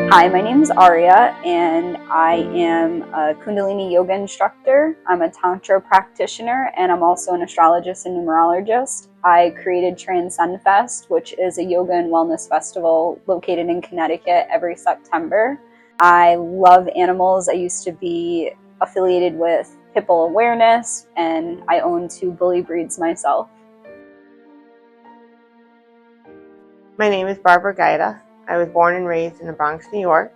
Hi, my name is Arya, and I am a Kundalini yoga instructor. I'm a Tantra practitioner, and I'm also an astrologist and numerologist. I created Transcend Fest, which is a yoga and wellness festival located in Connecticut every September. I love animals. I used to be affiliated with Pitbull Awareness, and I own 2 bully breeds myself. My name is Barbara Gaida. I was born and raised in the Bronx, New York,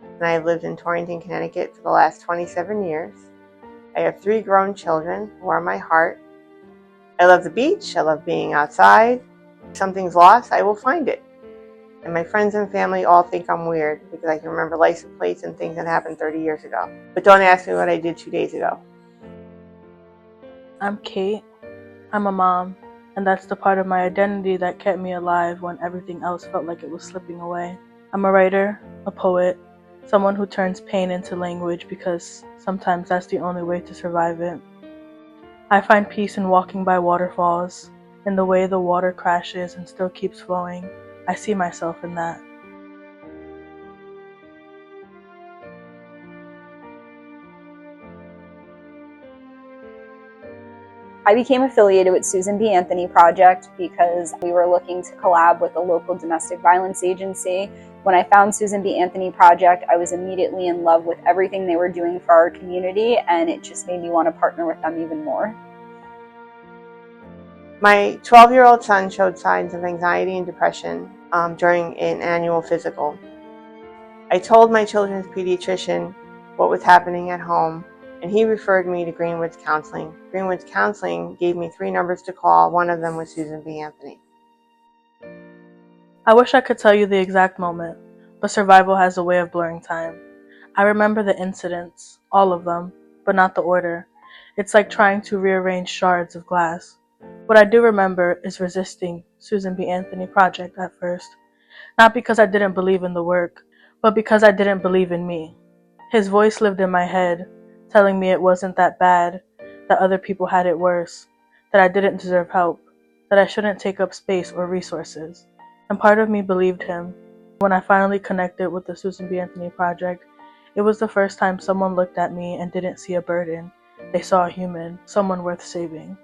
and I have lived in Torrington, Connecticut for the last 27 years. I have 3 grown children who are my heart. I love the beach. I love being outside. If something's lost, I will find it. And my friends and family all think I'm weird because I can remember license plates and things that happened 30 years ago. But don't ask me what I did 2 days ago. I'm Kate. I'm a mom, and that's the part of my identity that kept me alive when everything else felt like it was slipping away. I'm a writer, a poet, someone who turns pain into language because sometimes that's the only way to survive it. I find peace in walking by waterfalls, in the way the water crashes and still keeps flowing. I see myself in that. I became affiliated with Susan B. Anthony Project because we were looking to collab with a local domestic violence agency. When I found Susan B. Anthony Project, I was immediately in love with everything they were doing for our community, and it just made me want to partner with them even more. My 12-year-old son showed signs of anxiety and depression during an annual physical. I told my children's pediatrician what was happening at home, and he referred me to Greenwood's Counseling. Greenwood's Counseling gave me 3 numbers to call. One of them was Susan B. Anthony. I wish I could tell you the exact moment, but survival has a way of blurring time. I remember the incidents, all of them, but not the order. It's like trying to rearrange shards of glass. What I do remember is resisting Susan B. Anthony Project at first. Not because I didn't believe in the work, but because I didn't believe in me. His voice lived in my head, telling me it wasn't that bad, that other people had it worse, that I didn't deserve help, that I shouldn't take up space or resources. And part of me believed him. When I finally connected with the Susan B. Anthony Project, it was the first time someone looked at me and didn't see a burden. They saw a human, someone worth saving.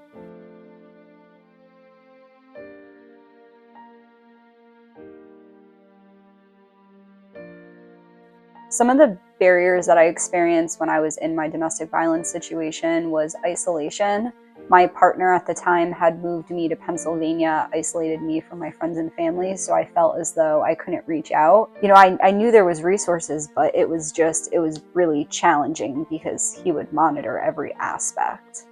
Some of the barriers that I experienced when I was in my domestic violence situation was isolation. My partner at the time had moved me to Pennsylvania, isolated me from my friends and family, so I felt as though I couldn't reach out. I knew there was resources, but it was really challenging because he would monitor every aspect.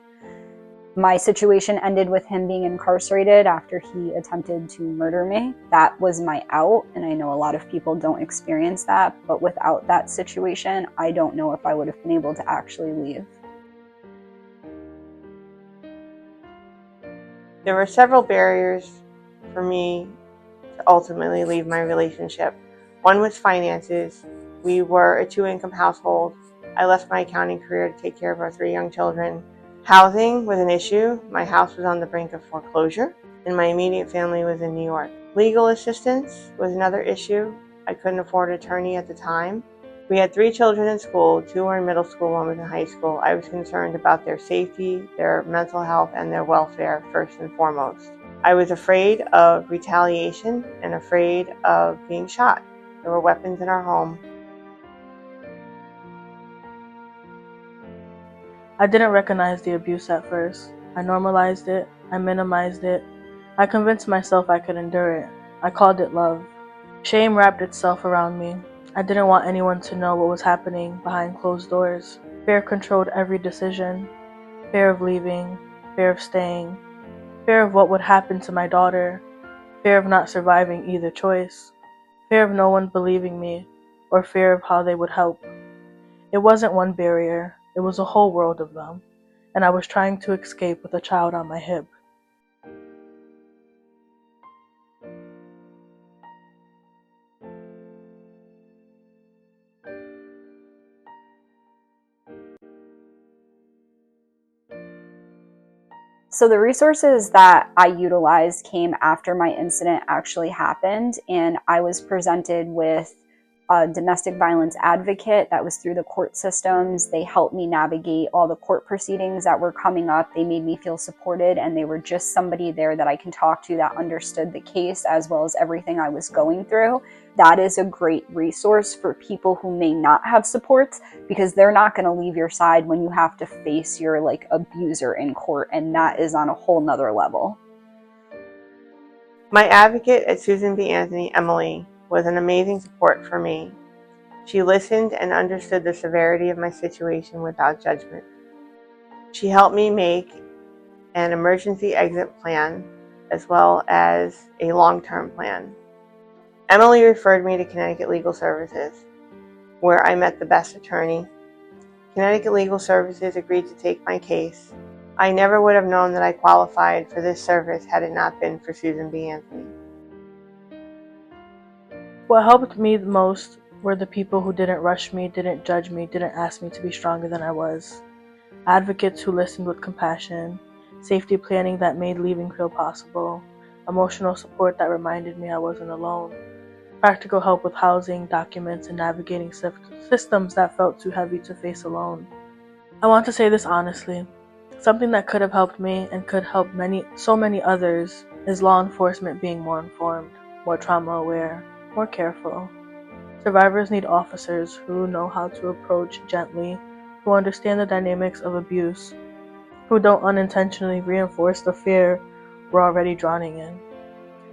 My situation ended with him being incarcerated after he attempted to murder me. That was my out, and I know a lot of people don't experience that, but without that situation, I don't know if I would have been able to actually leave. There were several barriers for me to ultimately leave my relationship. One was finances. We were a 2-income household. I left my accounting career to take care of our 3 young children. Housing was an issue. My house was on the brink of foreclosure, and my immediate family was in New York. Legal assistance was another issue. I couldn't afford an attorney at the time. We had 3 children in school. 2 were in middle school, 1 was in high school. I was concerned about their safety, their mental health, and their welfare first and foremost. I was afraid of retaliation and afraid of being shot. There were weapons in our home. I didn't recognize the abuse at first. I normalized it. I minimized it. I convinced myself I could endure it. I called it love. Shame wrapped itself around me. I didn't want anyone to know what was happening behind closed doors. Fear controlled every decision. Fear of leaving. Fear of staying. Fear of what would happen to my daughter. Fear of not surviving either choice. Fear of no one believing me, or fear of how they would help. It wasn't one barrier. It was a whole world of them, and I was trying to escape with a child on my hip. So the resources that I utilized came after my incident actually happened, and I was presented with a domestic violence advocate that was through the court systems. They helped me navigate all the court proceedings that were coming up. They made me feel supported, and they were just somebody there that I can talk to that understood the case as well as everything I was going through. That is a great resource for people who may not have supports, because they're not going to leave your side when you have to face your abuser in court, and that is on a whole nother level. My advocate at Susan B. Anthony, Emily, was an amazing support for me. She listened and understood the severity of my situation without judgment. She helped me make an emergency exit plan as well as a long-term plan. Emily referred me to Connecticut Legal Services, where I met the best attorney. Connecticut Legal Services agreed to take my case. I never would have known that I qualified for this service had it not been for Susan B. Anthony. What helped me the most were the people who didn't rush me, didn't judge me, didn't ask me to be stronger than I was. Advocates who listened with compassion, safety planning that made leaving feel possible, emotional support that reminded me I wasn't alone, practical help with housing, documents, and navigating systems that felt too heavy to face alone. I want to say this honestly. Something that could have helped me and could help so many others is law enforcement being more informed, more trauma aware, more careful. Survivors need officers who know how to approach gently, who understand the dynamics of abuse, who don't unintentionally reinforce the fear we're already drowning in.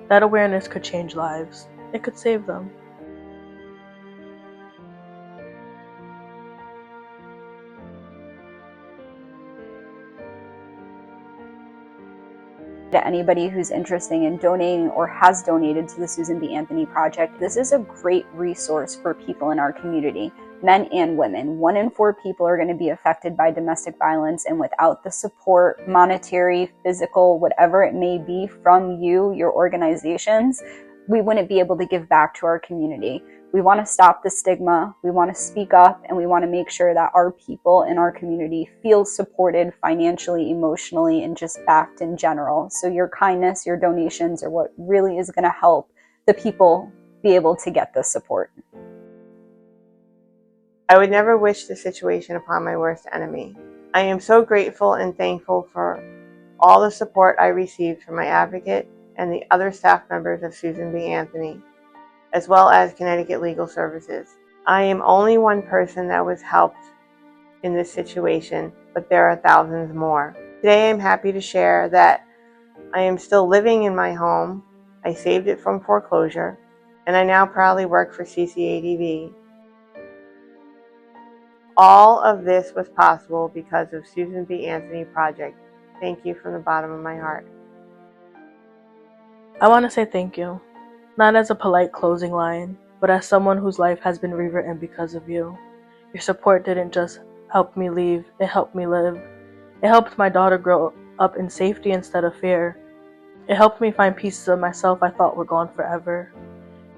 That awareness could change lives. It could save them. To anybody who's interested in donating or has donated to the Susan B. Anthony Project, this is a great resource for people in our community, men and women. 1 in 4 people are going to be affected by domestic violence, and without the support, monetary, physical, whatever it may be, from you, your organizations, we wouldn't be able to give back to our community. We want to stop the stigma, we want to speak up, and we want to make sure that our people in our community feel supported financially, emotionally, and just backed in general. So your kindness, your donations are what really is going to help the people be able to get this support. I would never wish the situation upon my worst enemy. I am so grateful and thankful for all the support I received from my advocate and the other staff members of Susan B. Anthony, as well as Connecticut Legal Services. I am only one person that was helped in this situation, but there are thousands more. Today I'm happy to share that I am still living in my home. I saved it from foreclosure, and I now proudly work for CCADV. All of this was possible because of Susan B. Anthony Project. Thank you from the bottom of my heart. I want to say thank you, not as a polite closing line, but as someone whose life has been rewritten because of you. Your support didn't just help me leave, it helped me live. It helped my daughter grow up in safety instead of fear. It helped me find pieces of myself I thought were gone forever.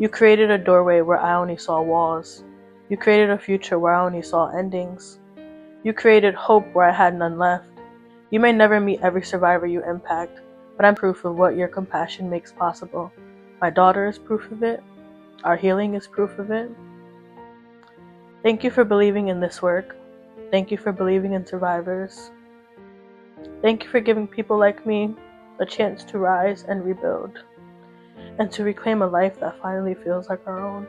You created a doorway where I only saw walls. You created a future where I only saw endings. You created hope where I had none left. You may never meet every survivor you impact, but I'm proof of what your compassion makes possible. My daughter is proof of it. Our healing is proof of it. Thank you for believing in this work. Thank you for believing in survivors. Thank you for giving people like me a chance to rise and rebuild, and to reclaim a life that finally feels like our own.